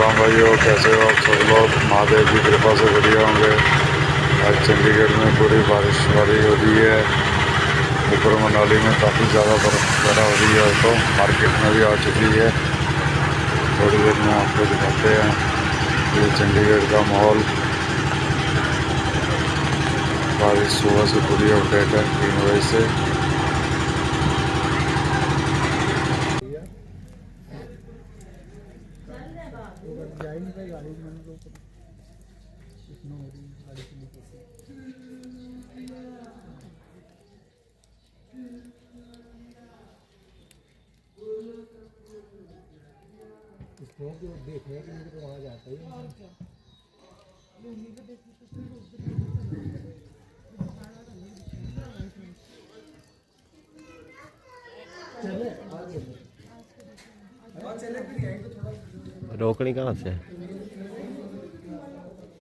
राम भाइयों, कैसे हो आप सब लोग। महादेव की कृपा से बढ़िया होंगे। आज चंडीगढ़ में पूरी बारिश हो रही है। ऊपर मनाली में काफ़ी ज़्यादा बर्फ़ वगैरह हो रही है, तो मार्केट में भी आ चुकी है। थोड़ी देर में आपको दिखाते हैं ये चंडीगढ़ का माहौल। बारिश सुबह से पूरी अपडेट है 3 बजे से। देखने के लिए तो वहाँ जाता ही रोकनी कहाँ से है?